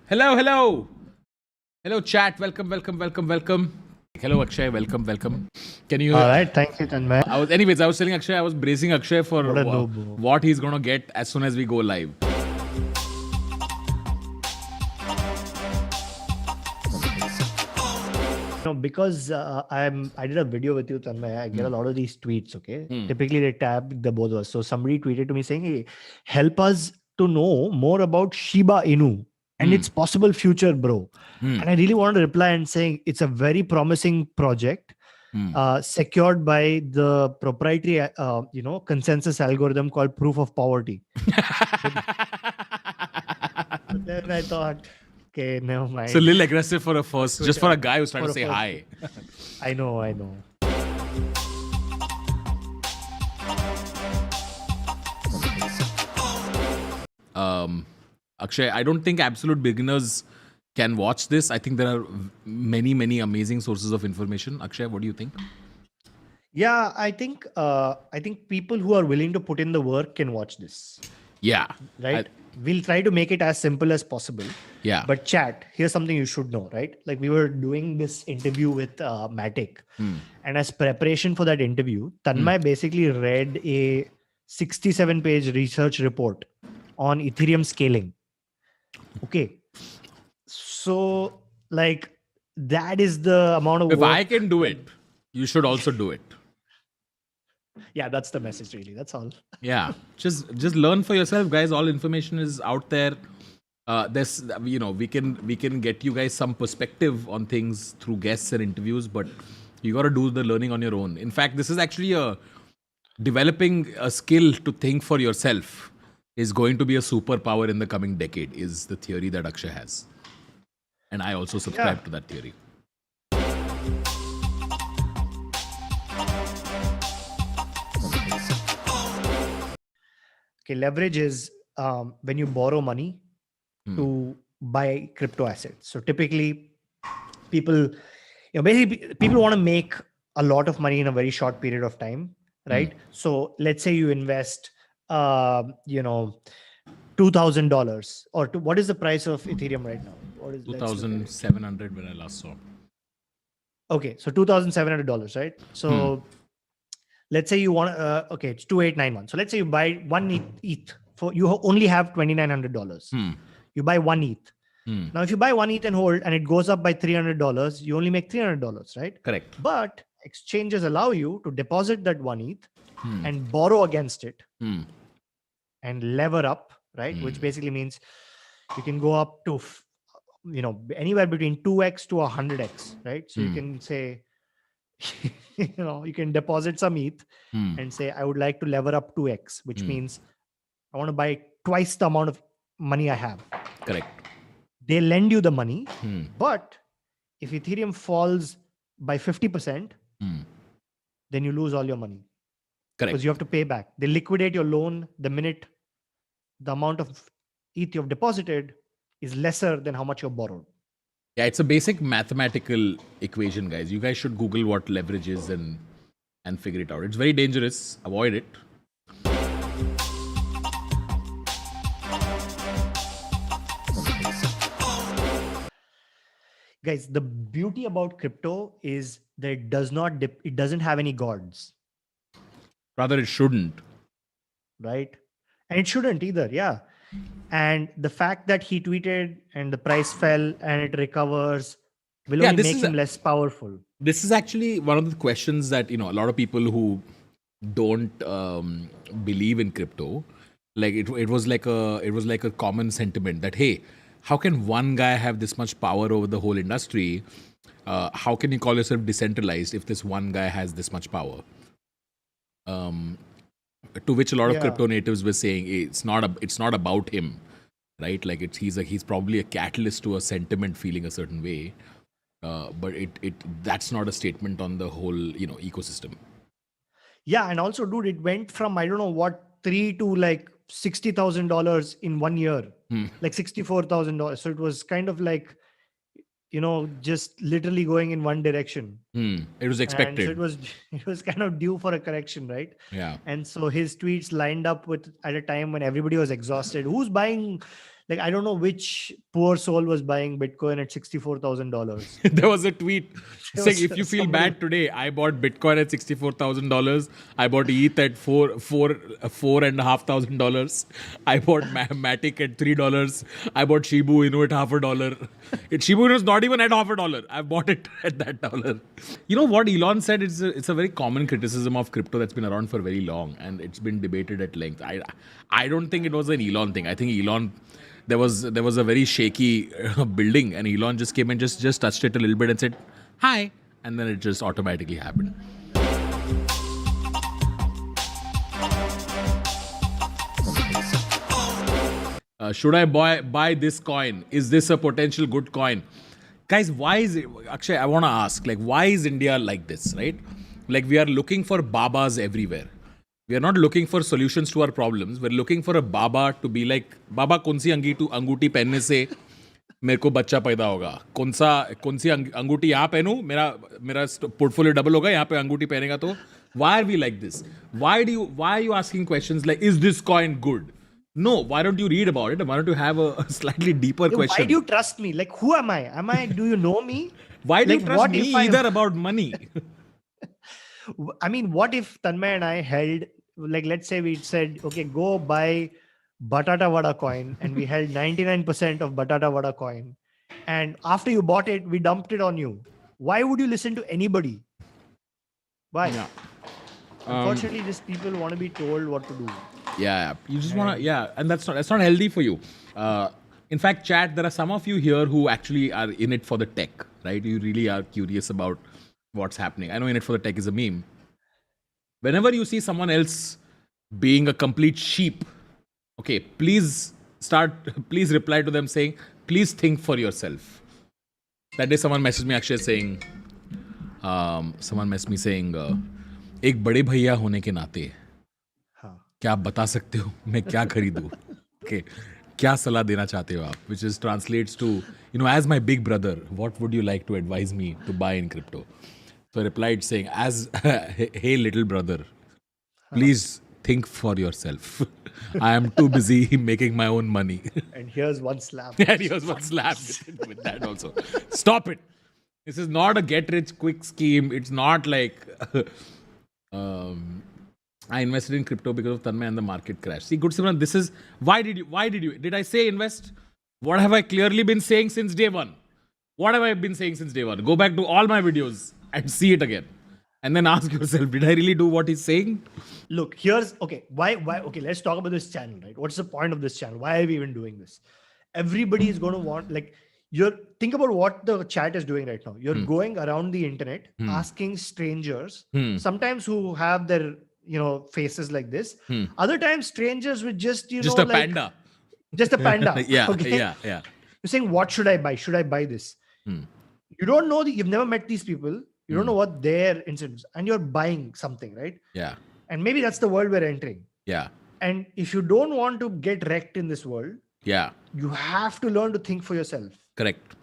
Hello, hello. Hello, chat. Welcome, welcome, welcome, welcome. Hello, Akshay. Welcome, welcome. Can you? All right, thank you, Tanmay. I was telling Akshay, I was bracing Akshay for What a noob. what he's gonna get as soon as we go live. No, because I did a video with you, Tanmay. I get a lot of these tweets. Okay, typically they tag the both of us. So somebody tweeted to me saying, "Hey, help us to know more about Shiba Inu and its possible future, bro." And I really wanted to reply and saying it's a very promising project. Secured by the proprietary, consensus algorithm called proof of poverty. But then I thought, okay, never mind. It's a little aggressive for a first, just for a guy who's trying to say hi. I know. Akshay, I don't think absolute beginners can watch this. I think there are many, many amazing sources of information. Akshay, what do you think? Yeah, I think people who are willing to put in the work can watch this. Yeah. Right. We'll try to make it as simple as possible. Yeah. But chat, here's something you should know, right? Like we were doing this interview with Matic, and as preparation for that interview, Tanmay basically read a 67-page research report on Ethereum scaling. Okay. So like that is the amount of If work. I can do it, you should also do it. Yeah, that's the message really. That's all. Yeah, just learn for yourself, guys. All information is out there. There's we can get you guys some perspective on things through guests and interviews, but you got to do the learning on your own. In fact, this is actually developing a skill to think for yourself is going to be a superpower in the coming decade, is the theory that Akshay has. And I also subscribe to that theory. Okay, leverage is when you borrow money to buy crypto assets. So typically people, basically people want to make a lot of money in a very short period of time, right? So let's say you invest, $2,000 or what is the price of Ethereum right now? What is 2,700 when I last saw. Okay, so $2,700, right? So let's say you want, it's 2,891. So let's say you buy one ETH for, you only have $2,900. You buy one ETH. Now, if you buy one ETH and hold and it goes up by $300, you only make $300, right? Correct. But exchanges allow you to deposit that one ETH and borrow against it and lever up, right? Which basically means you can go up to, anywhere between 2x to 100x, right? So you can say, you can deposit some ETH and say, I would like to lever up 2x, which means I want to buy twice the amount of money I have. Correct. They lend you the money, but if Ethereum falls by 50%, then you lose all your money. Correct. Because you have to pay back. They liquidate your loan the minute the amount of ETH you've deposited is lesser than how much you've borrowed. Yeah, it's a basic mathematical equation, guys. You guys should Google what leverage is and figure it out. It's very dangerous. Avoid it. Guys, the beauty about crypto is that it doesn't have any gods. Rather, it shouldn't. Right? And it shouldn't either. Yeah. And the fact that he tweeted and the price fell and it recovers will only make him less powerful. This is actually one of the questions that, a lot of people who don't believe in crypto, like it was like a common sentiment that, hey, how can one guy have this much power over the whole industry? How can you call yourself decentralized if this one guy has this much power? To which a lot of crypto natives were saying it's not about him, right? Like he's probably a catalyst to a sentiment feeling a certain way, but that's not a statement on the whole ecosystem. Yeah, and also, dude, it went from I don't know what $3 to like $60,000 in 1 year, like $64,000. So it was kind of like, just literally going in one direction. It was expected. And so it was kind of due for a correction, right? Yeah. And so his tweets lined up with at a time when everybody was exhausted. Who's buying like I don't know which poor soul was buying Bitcoin at $64,000. There was a tweet There saying, was if you feel somebody- bad today, I bought Bitcoin at $64,000. I bought ETH at $4,500. I bought Matic at $3. I bought Shibu Inu at $0.50. Shibu Inu is not even at $0.50. I bought it at that dollar. You know what Elon said? It's a very common criticism of crypto that's been around for very long, and it's been debated at length. I don't think it was an Elon thing. I think Elon. There was a very shaky building, and Elon just came and just touched it a little bit and said, "Hi," and then it just automatically happened. Should I buy this coin? Is this a potential good coin? Guys, why is it, Akshay, I want to ask, like, why is India like this, right? Like, we are looking for babas everywhere. We are not looking for solutions to our problems. We're looking for a baba to be like, Baba, कौन सी अंगूठी पहनने से मेरे को बच्चा पैदा होगा? कौन सी अंगूठी यहाँ पहनूं? मेरा portfolio double होगा, यहाँ पे अंगूठी पहनेगा तो? Why are we like this? Why are you asking questions like, is this coin good? No, why don't you read about it? Why don't you have a slightly deeper question? Why do you trust me? Like, who am I? Do you know me? Why do you Like, trust what me if I- either about money? I mean, what if Tanmay and I held, like, let's say we said, okay, go buy Batata Vada coin, and we held 99% of Batata Vada coin. And after you bought it, we dumped it on you. Why would you listen to anybody? Why? Yeah. Unfortunately, these people want to be told what to do. Yeah, you just want to, and that's not healthy for you. In fact, chat, there are some of you here who actually are in it for the tech, right? You really are curious about what's happening. I know in it for the tech is a meme. Whenever you see someone else being a complete sheep, okay, please reply to them saying, please think for yourself. That day someone messaged me actually saying, एक बड़े भैया होने के नाते क्या आप बता सकते हो मैं क्या खरीदूं? Okay, क्या सलाह देना चाहते हो आप? Which is translates to, as my big brother, what would you like to advise me to buy in crypto? So I replied saying, hey little brother, please think for yourself. I am too busy making my own money. And here's one slap. And he was one slap with that also. Stop it. This is not a get rich quick scheme. It's not like I invested in crypto because of Tanmay and the market crash. See, good Simran, this is did I say invest? What have I clearly been saying since day one? What have I been saying since day one? Go back to all my videos and see it again. And then ask yourself, did I really do what he's saying? Look, here's why okay, let's talk about this channel, right? What's the point of this channel? Why are we even doing this? Everybody is going to want, like, think about what the chat is doing right now. You're going around the internet asking strangers, sometimes who have their faces like this, other times strangers with just Just a panda. Just a panda. Yeah, okay? yeah. You're saying, what should I buy? Should I buy this? You don't know, you've never met these people. You don't know what their incentives, and you're buying something, right? Yeah, And maybe that's the world we're entering. yeah, And if you don't want to get wrecked in this world, yeah. you have to learn to think for yourself. Correct.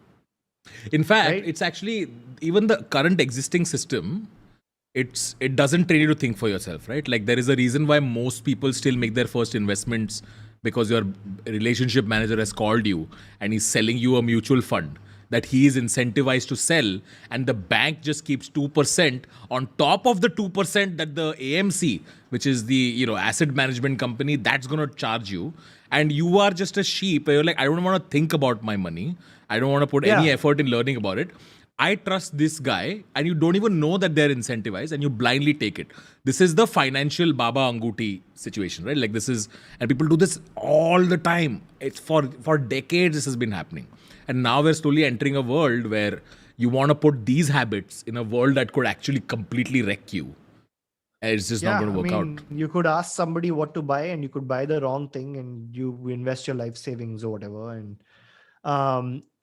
In fact, Right? it's actually even the current existing system. It doesn't train you to think for yourself, right? Like there is a reason why most people still make their first investments because your relationship manager has called you and he's selling you a mutual fund that he is incentivized to sell, and the bank just keeps 2% on top of the 2% that the AMC, which is the asset management company, that's going to charge you, and you are just a sheep. You're like, I don't want to think about my money. I don't want to put any effort in learning about it. I trust this guy, and you don't even know that they're incentivized, and you blindly take it. This is the financial Baba Anguti situation, right? Like this is, and people do this all the time. It's for decades this has been happening. And now we're slowly entering a world where you want to put these habits in a world that could actually completely wreck you. And it's just not going to work out. You could ask somebody what to buy, and you could buy the wrong thing, and you invest your life savings or whatever, and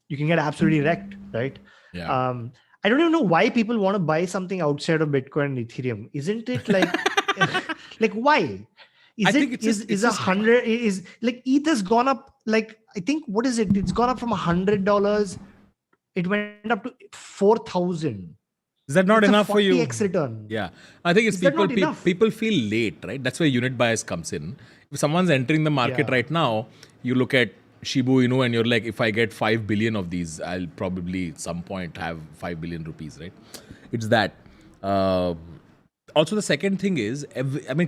you can get absolutely wrecked, right? Yeah. I don't even know why people want to buy something outside of Bitcoin and Ethereum. Isn't it like, like why? I think it's like ETH has gone up, like, I think, what is it? It's gone up from $100. It went up to 4,000. Is that not enough for you? 40x return. Yeah. I think it's Is that not enough? people feel late, right? That's where unit bias comes in. If someone's entering the market right now, you look at Shibu Inu and you're like, if I get 5 billion of these, I'll probably at some point have 5 billion rupees, right? It's that. Also, the second thing is,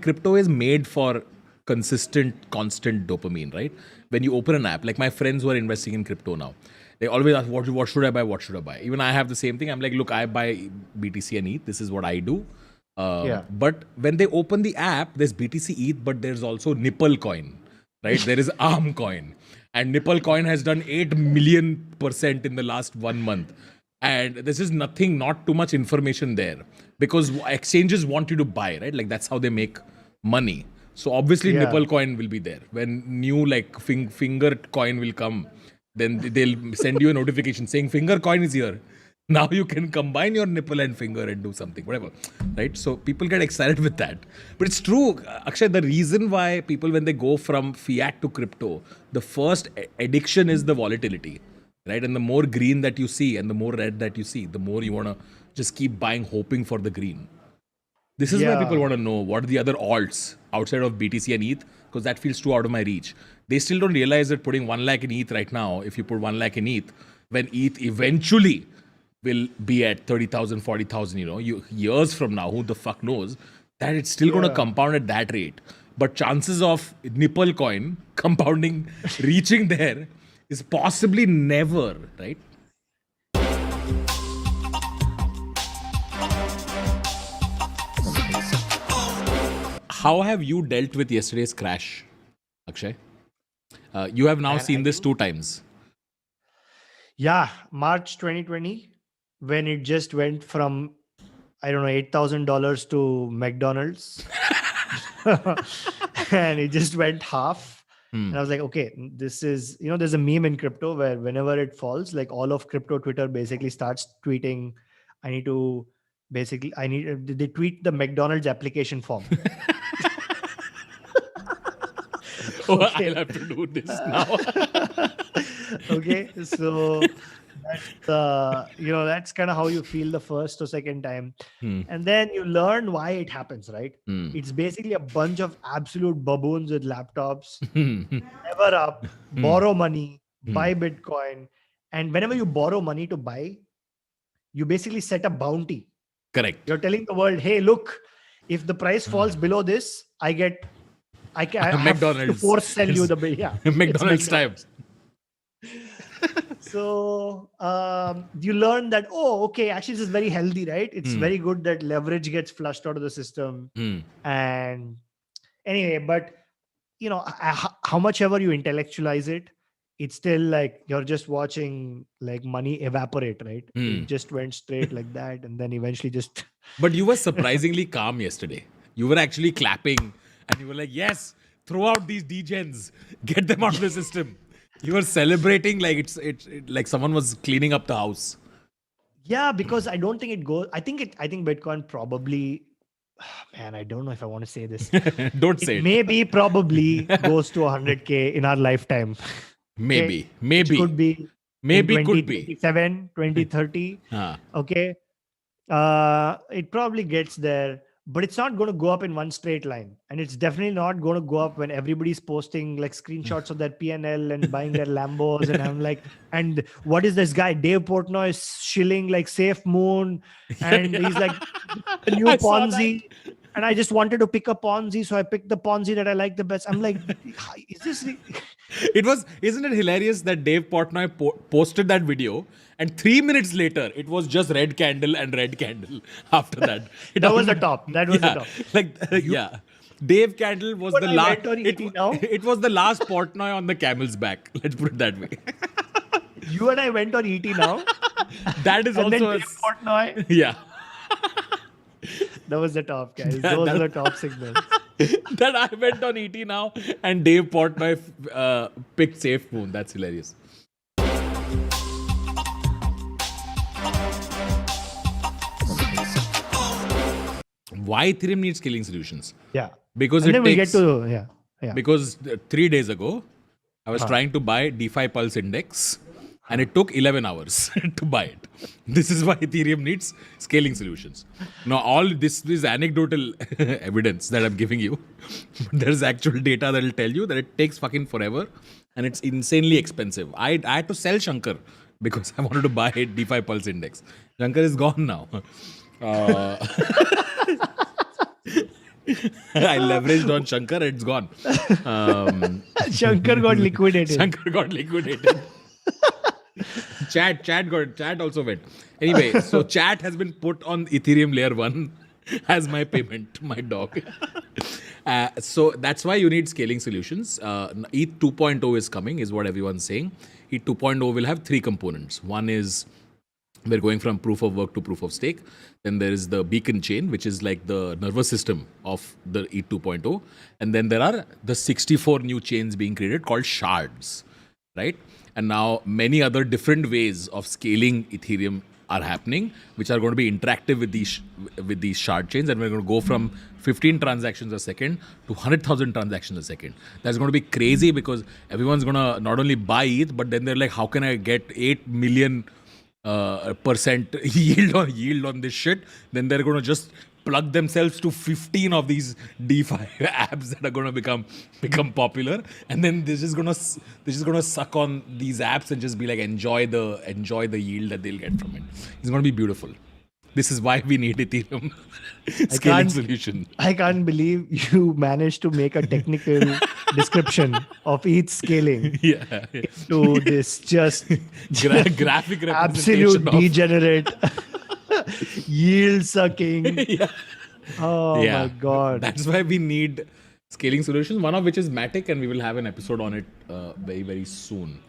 crypto is made for consistent, constant dopamine, right? When you open an app, like my friends who are investing in crypto now, they always ask, what should I buy? What should I buy? Even I have the same thing. I'm like, look, I buy BTC and ETH. This is what I do. But when they open the app, there's BTC ETH, but there's also Nipple coin, right? There is ARM coin. And Nipple coin has done 8 million% in the last 1 month. And this is nothing, not too much information there. Because exchanges want you to buy, right? Like that's how they make money. So obviously Nipple coin will be there. When new like finger coin will come, then they'll send you a notification saying finger coin is here. Now you can combine your nipple and finger and do something, whatever, right? So people get excited with that. But it's true, Akshay, the reason why people, when they go from fiat to crypto, the first addiction is the volatility, right? And the more green that you see and the more red that you see, the more you want to just keep buying, hoping for the green. This is why people want to know what are the other alts outside of BTC and ETH, because that feels too out of my reach. They still don't realize that putting 1 lakh in ETH right now, if you put 1 lakh in ETH, when ETH eventually will be at 30,000, 40,000, years from now, who the fuck knows, that it's still going to compound at that rate. But chances of Nipple coin compounding, reaching there is possibly never, right? How have you dealt with yesterday's crash, Akshay? You have now seen this 2 times. Yeah, March 2020, when it just went from, I don't know, $8,000 to McDonald's. And it just went half. And I was like, okay, this is, there's a meme in crypto where whenever it falls, like all of crypto Twitter basically starts tweeting, they tweet the McDonald's application form. Okay. I'll have to do this now. Okay, so that's kind of how you feel the first or second time. And then you learn why it happens, right? It's basically a bunch of absolute baboons with laptops, lever up, borrow money, buy Bitcoin. And whenever you borrow money to buy, you basically set a bounty. Correct. You're telling the world, hey, look, if the price falls below this, I have to force sell you the bill. Yeah, McDonald's time. So you learn that, okay, actually this is very healthy, right? It's very good that leverage gets flushed out of the system. And anyway, but how much ever you intellectualize it, it's still like you're just watching like money evaporate, right? It just went straight like that, and then eventually just. But you were surprisingly calm yesterday. You were actually clapping, and you were like, "Yes, throw out these degens, get them out of the system." You were celebrating like it's like someone was cleaning up the house. Yeah, because I don't think it goes. I think Bitcoin probably. Man, I don't know if I want to say this. Don't say it. Maybe probably goes to 100K in our lifetime. Maybe. It could be. Maybe could be. 2027, 2030. Okay. It probably gets there. But it's not going to go up in one straight line. And it's definitely not going to go up when everybody's posting like screenshots of their PNL and buying their Lambos. And I'm like, and what is this guy? Dave Portnoy is shilling like Safe Moon. And he's like, the new Ponzi. And I just wanted to pick a Ponzi. So I picked the Ponzi that I like the best. I'm like, is this... Isn't it hilarious that Dave Portnoy posted that video and 3 minutes later, it was just red candle and red candle after that. That was the top. That was the top. Like, Dave Candle was the last. It was the last Portnoy on the camel's back. Let's put it that way. You and I went on ET now. That is and also then Dave Portnoy. Yeah. That was the top, guys. Those are the top signals. That I went on ET now and Dave Portnoy picked Safe Moon. That's hilarious. Why Ethereum needs scaling solutions? Yeah. Because and then we get to, yeah. Because 3 days ago, I was trying to buy DeFi Pulse Index and it took 11 hours to buy it. This is why Ethereum needs scaling solutions. Now, all this is anecdotal evidence that I'm giving you. But there's actual data that will tell you that it takes fucking forever and it's insanely expensive. I had to sell Shankar because I wanted to buy a DeFi Pulse Index. Shankar is gone now. I leveraged on Shankar, it's gone. Shankar got liquidated. Shankar got liquidated. Chat also went. Anyway, so chat has been put on Ethereum layer 1 as my payment, my dog. So that's why you need scaling solutions. ETH 2.0 is coming, is what everyone's saying. ETH 2.0 will have 3 components. One is we're going from proof of work to proof of stake. Then there is the beacon chain, which is like the nervous system of the ETH 2.0. And then there are the 64 new chains being created called shards, right? And now many other different ways of scaling Ethereum are happening, which are going to be interactive with these shard chains. And we're going to go from 15 transactions a second to 100,000 transactions a second. That's going to be crazy because everyone's going to not only buy ETH, but then they're like, how can I get 8 million percent yield on this shit? Then they're going to just plug themselves to 15 of these DeFi apps that are going to become popular, and then this is going to suck on these apps and just be like enjoy the yield that they'll get from it. It's going to be beautiful. This is why we need Ethereum scaling solution. I can't believe you managed to make a technical description of ETH scaling to this just graphic absolute representation degenerate yield sucking. Oh my god. That's why we need scaling solutions, one of which is Matic, and we will have an episode on it very, very soon.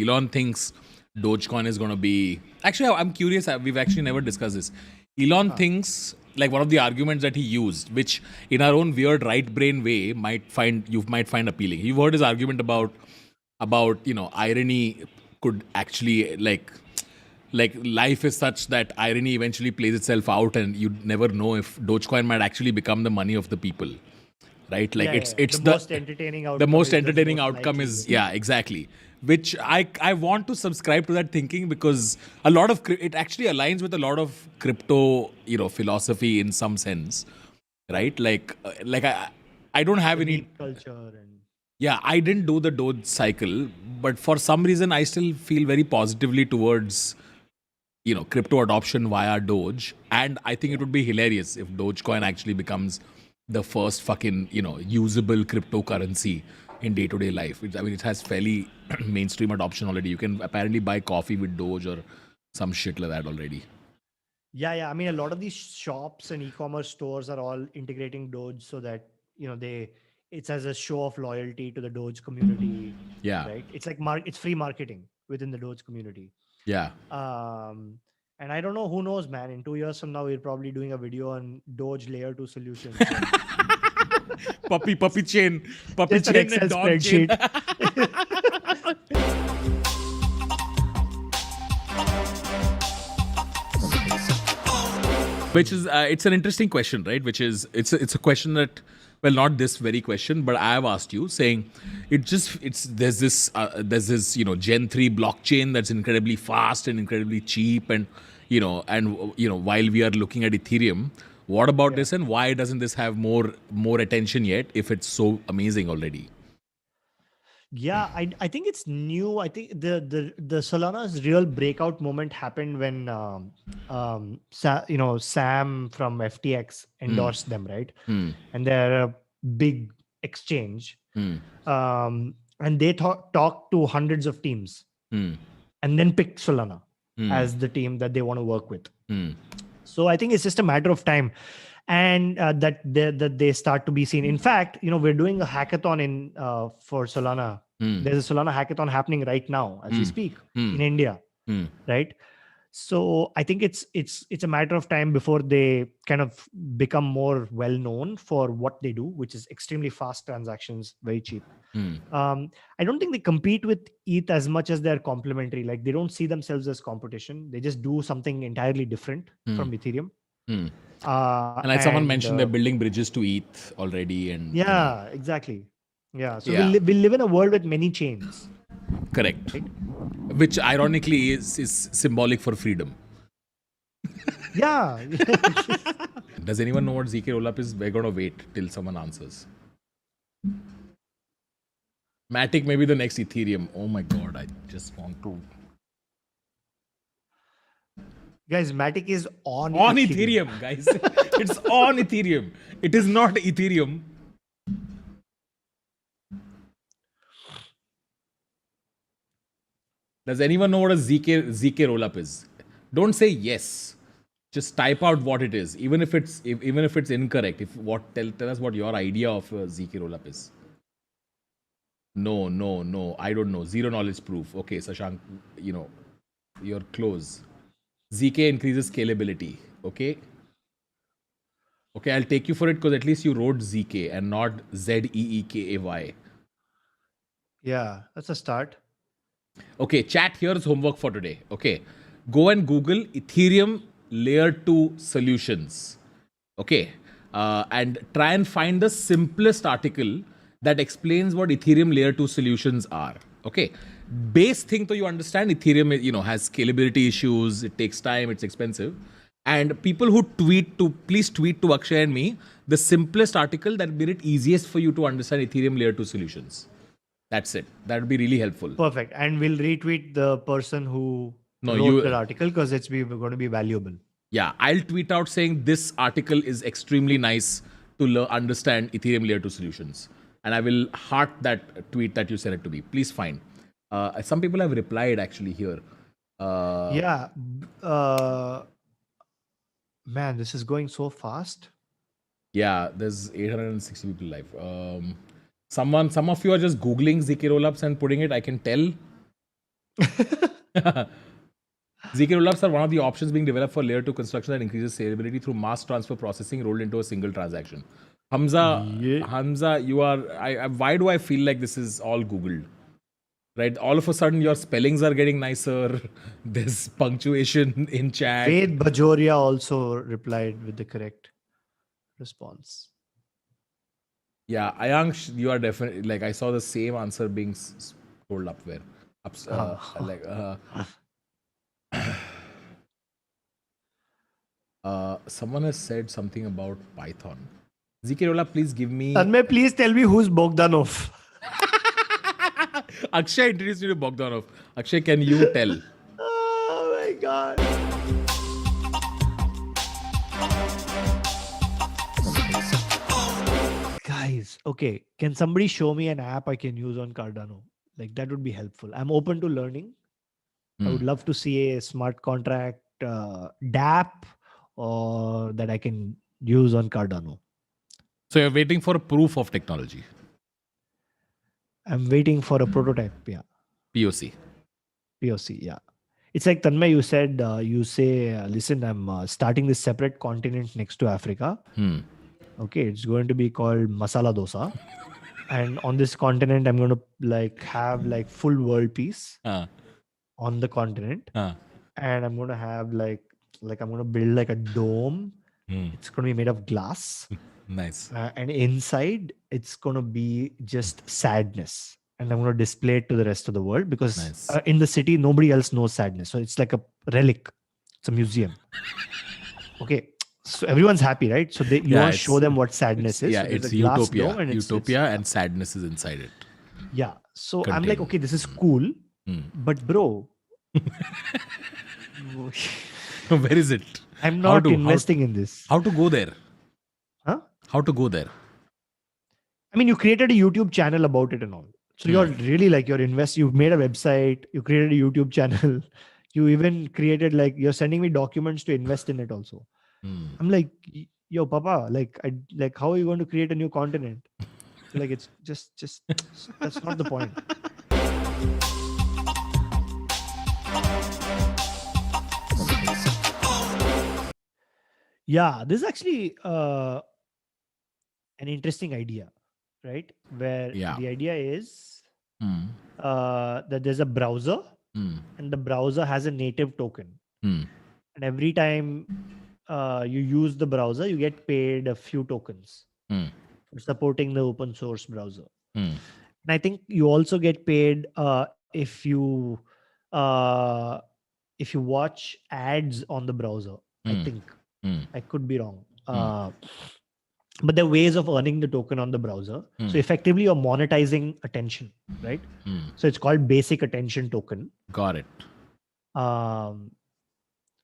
Elon thinks Dogecoin is going to be... Actually, I'm curious. We've actually never discussed this. Elon thinks, like one of the arguments that he used, which in our own weird right brain way you might find appealing. You've heard his argument about irony could actually like life is such that irony eventually plays itself out, and you never know if Dogecoin might actually become the money of the people, right? Like it's the most entertaining outcome. The most entertaining outcome is exactly. Which I want to subscribe to that thinking because a lot of it actually aligns with a lot of crypto philosophy in some sense, right? Like I don't have any culture and I didn't do the Doge cycle, but for some reason I still feel very positively towards crypto adoption via Doge, and I think it would be hilarious if Dogecoin actually becomes the first fucking usable cryptocurrency in day-to-day life. I mean, it has fairly mainstream adoption already. You can apparently buy coffee with Doge or some shit like that already. Yeah. I mean, a lot of these shops and e-commerce stores are all integrating Doge so that it's as a show of loyalty to the Doge community. Yeah, right. It's like it's free marketing within the Doge community. Yeah. And I don't know, who knows, man. In 2 years from now, we're probably doing a video on Doge layer 2 solutions. puppy chain Just chain Excel and dog spreadsheet. Which is it's an interesting question, right? Which is it's a question that, well, not this very question, but I have asked you, saying there's this Gen 3 blockchain that's incredibly fast and incredibly cheap, and while we are looking at Ethereum, what about this, and why doesn't this have more attention yet if it's so amazing already? Yeah, I think it's new. I think the Solana's real breakout moment happened when Sam from FTX endorsed them, right? And they're a big exchange, and they talked to hundreds of teams, and then picked Solana as the team that they want to work with. So I think it's just a matter of time, and that they start to be seen. In fact, we're doing a hackathon for Solana. There's a Solana hackathon happening right now as we speak in India, right? So I think it's a matter of time before they kind of become more well known for what they do, which is extremely fast transactions, very cheap. I don't think they compete with ETH as much as they're complementary. Like, they don't see themselves as competition. They just do something entirely different from Ethereum. And like someone mentioned, they're building bridges to ETH already, and yeah, exactly. Yeah. So Yeah. we live in a world with many chains. correct. Right? Which ironically is symbolic for freedom. Yeah. Does anyone know what ZK rollup is? We're gonna wait till someone answers. Matic may be the next Ethereum. Oh my god, I just want to. Guys, Matic is on Ethereum, guys. It's on Ethereum. It is not Ethereum. Does anyone know what a ZK rollup is? Don't say yes. Just type out what it is, even if it's incorrect. Tell us what your idea of a ZK rollup is. No. I don't know. Zero knowledge proof. Okay, Sashank, you're close. ZK increases scalability. Okay, I'll take you for it because at least you wrote ZK and not ZEEKAY. Yeah, that's a start. Okay, chat, here's homework for today. Okay, go and Google Ethereum Layer 2 solutions. Okay, and try and find the simplest article that explains what Ethereum Layer 2 solutions are. Okay, base thing to you understand, Ethereum, has scalability issues, it takes time, it's expensive. And people who please tweet to Akshay and me the simplest article that made it easiest for you to understand Ethereum Layer 2 solutions. That's it. That would be really helpful. Perfect. And we'll retweet the person who wrote that article because it's going to be valuable. Yeah, I'll tweet out saying this article is extremely nice to understand Ethereum Layer 2 solutions. And I will heart that tweet that you sent it to me. Please find. Some people have replied actually here. Yeah. Man, this is going so fast. Yeah, there's 860 people live. Some of you are just Googling ZK rollups and putting it, I can tell. ZK rollups are one of the options being developed for layer 2 construction that increases scalability through mass transfer processing rolled into a single transaction. Hamza, you are. Why do I feel like this is all Googled? Right? All of a sudden, your spellings are getting nicer. There's punctuation in chat. Ved Bajoria also replied with the correct response. Yeah, Ayansh, you are definitely like I saw the same answer being scrolled up where, someone has said something about Python. ZK rollup, please give me. Tanmay, please tell me who's Bogdanov. Akshay introduced me to Bogdanov. Akshay, can you tell? Oh my god. Guys, okay. Can somebody show me an app I can use on Cardano? Like that would be helpful. I'm open to learning. I would love to see a smart contract dApp or that I can use on Cardano. So you're waiting for a proof of technology. I'm waiting for a prototype. Yeah. POC. Yeah. It's like Tanmay, you said, listen, I'm starting this separate continent next to Africa. Okay, it's going to be called Masala Dosa. And on this continent, I'm going to have full world peace on the continent. And I'm going to have I'm going to build like a dome. It's going to be made of glass. Nice. And inside, it's going to be just sadness. And I'm going to display it to the rest of the world because in the city, nobody else knows sadness. So it's like a relic. It's a museum. Okay. So everyone's happy, right? So you want to show them what sadness is. Yeah, so it's utopia. Utopia and sadness is inside it. Yeah. So I'm like, okay, this is cool. But bro. Where is it? I'm not investing in this. How to go there? Huh? How to go there? I mean, you created a YouTube channel about it and all. So you're really you've made a website, you created a YouTube channel. You even created you're sending me documents to invest in it also. I'm like, yo, Papa, how are you going to create a new continent? It's just that's not the point. Yeah, this is actually an interesting idea, right? Where the idea is that there's a browser and the browser has a native token. And every time you use the browser, you get paid a few tokens Hmm. for supporting the open source browser. Hmm. And I think you also get paid if you watch ads on the browser. I Hmm. think Hmm. I could be wrong. But there are ways of earning the token on the browser. So effectively, you're monetizing attention, right? So it's called basic attention token. Got it.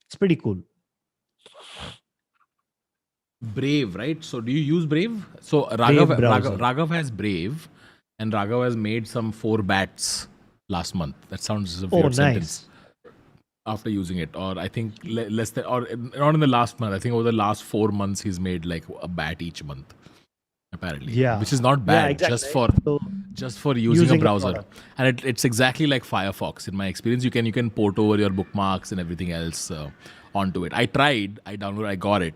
It's pretty cool. Brave, right? So do you use Brave? So Raghav has Brave, and Raghav has made some 4 bats last month. That sounds a weird sentence. After using it, or I think less than, or not in the last month. I think over the last 4 months, he's made like a bat each month, apparently. Yeah, which is not bad, exactly. just for using a browser. product. And it's exactly like Firefox. In my experience, you can port over your bookmarks and everything else onto it. I tried, I downloaded, I got it.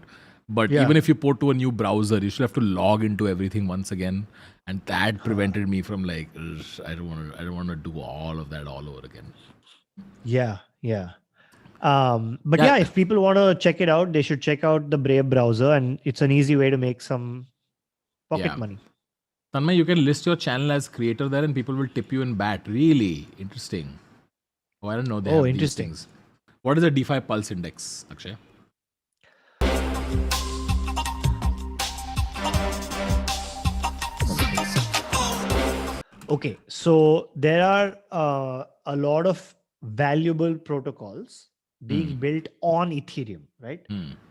But Yeah. even if you port to a new browser, you still have to log into everything once again, and that prevented me from like, "Ugh, I don't want to do all of that all over again." Yeah. But Yeah. yeah, if people want to check it out, they should check out the Brave browser, and it's an easy way to make some pocket Yeah. money. Tanmay, you can list your channel as creator there, and people will tip you in BAT. Really interesting. Oh, I don't know. They have these Interesting. things. What is the DeFi Pulse Index, Akshay? Okay, so there are a lot of valuable protocols being built on Ethereum, right?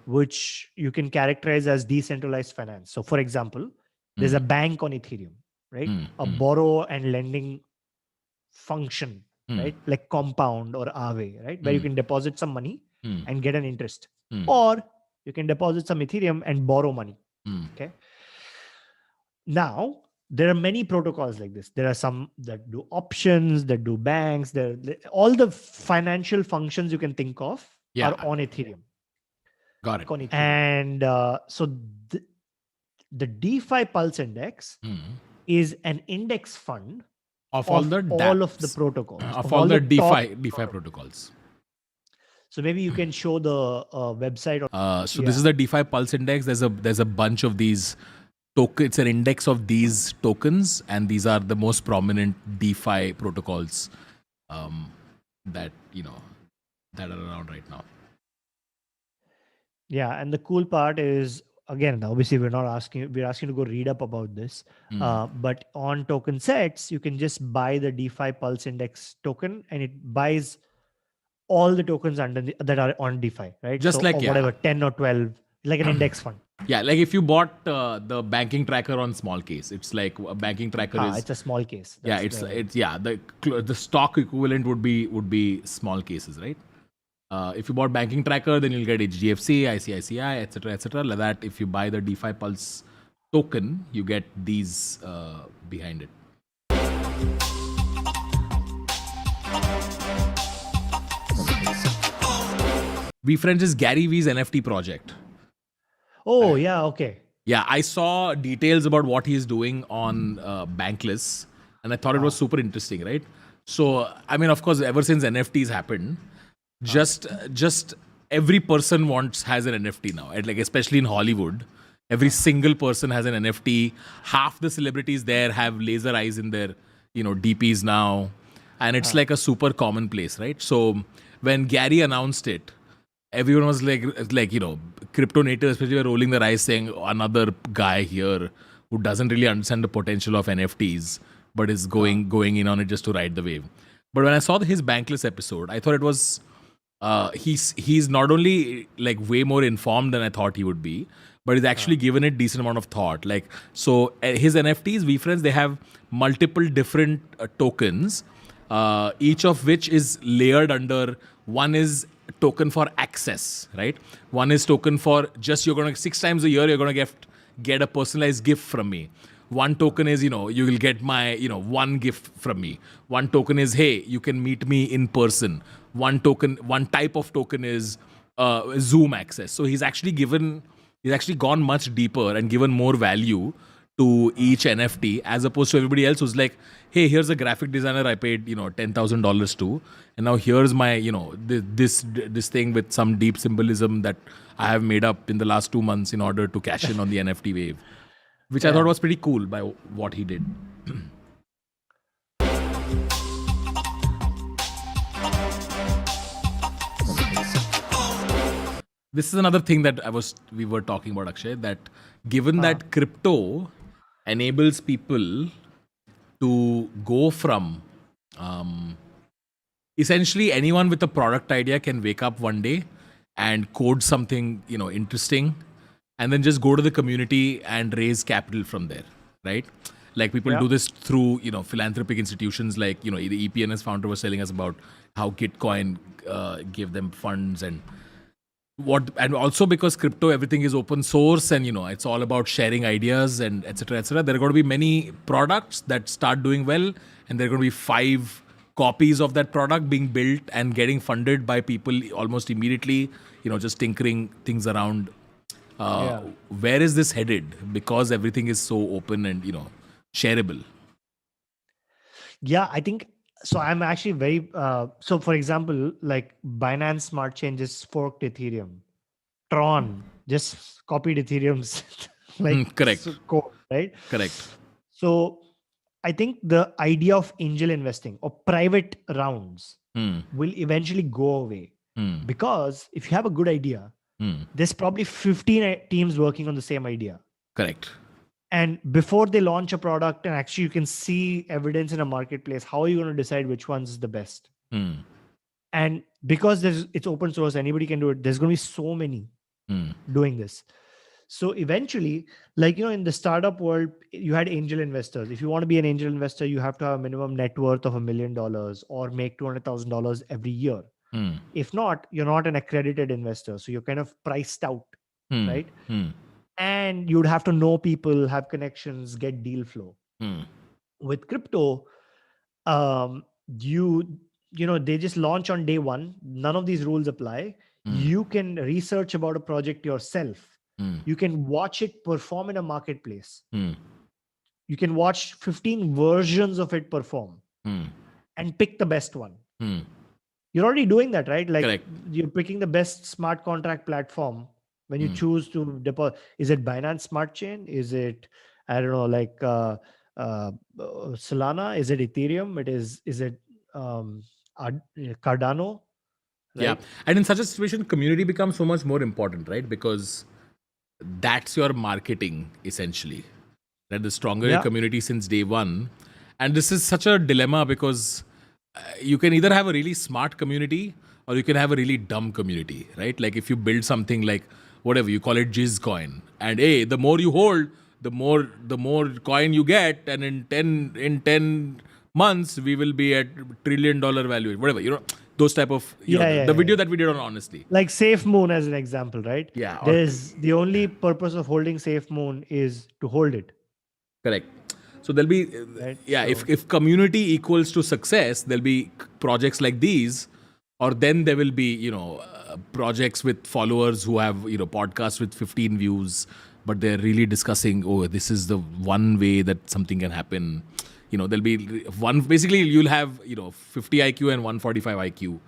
Which you can characterize as decentralized finance. So, for example, there's a bank on Ethereum, right? A borrow and lending function, right? Like Compound or Aave, right? Where you can deposit some money and get an interest, or you can deposit some Ethereum and borrow money. Okay. Now, there are many protocols like this. There are some that do options, that do banks. All the financial functions you can think of Yeah. are on Ethereum. Got it. And so the DeFi Pulse Index is an index fund Of all the protocols. of all the DeFi protocols. So maybe you can show the website. So this is the DeFi Pulse Index. There's a bunch of these tokens. It's an index of these tokens, and these are the most prominent DeFi protocols that that are around right now. Yeah, and the cool part is, again, obviously we're asking you to go read up about this. But on token sets, you can just buy the DeFi Pulse Index token, and it buys all the tokens that are on DeFi, right? Just so, like, or yeah. whatever, 10 or 12, like an index fund. Yeah, like if you bought the banking tracker on small case, it's like a banking tracker is. It's a small case. Yeah, the stock equivalent would be small cases, right? If you bought banking tracker, then you'll get HDFC, ICICI, etc. Like that, if you buy the DeFi Pulse token, you get these behind it. VeeFriends is Gary Vee's NFT project. Oh, yeah, okay. Yeah, I saw details about what he's doing on Bankless, and I thought it was super interesting, right? So, I mean, of course, ever since NFTs happened, just every person has an NFT now. And like, especially in Hollywood, every single person has an NFT. Half the celebrities there have laser eyes in their, DPs now, and it's like a super commonplace, right? So when Gary announced it, everyone was like, crypto natives especially were rolling their eyes, saying another guy here who doesn't really understand the potential of NFTs, but is going in on it just to ride the wave. But when I saw his Bankless episode, I thought it was he's not only like way more informed than I thought he would be, but he's actually given it decent amount of thought. Like, so his NFTs, VeeFriends, they have multiple different tokens, each of which is layered under. One is token for access, right? One is token for just you're going to 6 times a year you're going to get a personalized gift from me. One token is, you will get my, one gift from me. One token is, hey, you can meet me in person. One type of token is Zoom access. So he's actually gone much deeper and given more value to each NFT, as opposed to everybody else who's like, hey, here's a graphic designer I paid, $10,000 to, and now here's my, this thing with some deep symbolism that I have made up in the last 2 months in order to cash in on the NFT wave, which I thought was pretty cool by what he did. This is another thing that we were talking about, Akshay, that given that crypto enables people to go from essentially anyone with a product idea can wake up one day and code something, interesting, and then just go to the community and raise capital from there, right? Like people do this through, philanthropic institutions like, the EPNS founder was telling us about how Gitcoin gave them funds and also because crypto, everything is open source and, it's all about sharing ideas and et cetera, there are going to be many products that start doing well, and there are going to be 5 copies of that product being built and getting funded by people almost immediately, just tinkering things around. Where is this headed? Because everything is so open and, shareable. Yeah, I think so. I'm actually very so for example, like Binance Smart Chain just forked Ethereum. Tron just copied Ethereum's correct code, right? Correct. So I think the idea of angel investing or private rounds will eventually go away, because if you have a good idea, there's probably 15 teams working on the same idea. Correct. And before they launch a product and actually you can see evidence in a marketplace, how are you going to decide which one's the best? And because it's open source, anybody can do it. There's going to be so many doing this. So eventually, like, in the startup world, you had angel investors. If you want to be an angel investor, you have to have a minimum net worth of $1 million or make $200,000 every year. If not, you're not an accredited investor. So you're kind of priced out, right? And you'd have to know people, have connections, get deal flow. With crypto, they just launch on day one. None of these rules apply. You can research about a project yourself. You can watch it perform in a marketplace. You can watch 15 versions of it perform and pick the best one. You're already doing that, right? Like Correct. You're picking the best smart contract platform when you choose to deposit. Is it Binance Smart Chain? Is it, I don't know, like Solana? Is it Ethereum? Is it Cardano? Right? Yeah. And in such a situation, community becomes so much more important, right? Because that's your marketing, essentially. Right? The stronger your community since day one. And this is such a dilemma because you can either have a really smart community or you can have a really dumb community, right? Like if you build something like, whatever, you call it Jizz coin. And the more you hold, the more coin you get. And in 10 months, we will be at $1 trillion value, whatever, those type of, the video that we did on Honestly. Like SafeMoon as an example, right? Yeah. There's the only purpose of holding SafeMoon is to hold it. Correct. So there'll be, Right, if community equals to success, there'll be projects like these, or then there will be, projects with followers who have, podcasts with 15 views, but they're really discussing, this is the one way that something can happen. There'll be basically you'll have, 50 IQ and 145 IQ,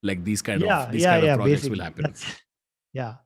like these kind of projects will happen. Yeah.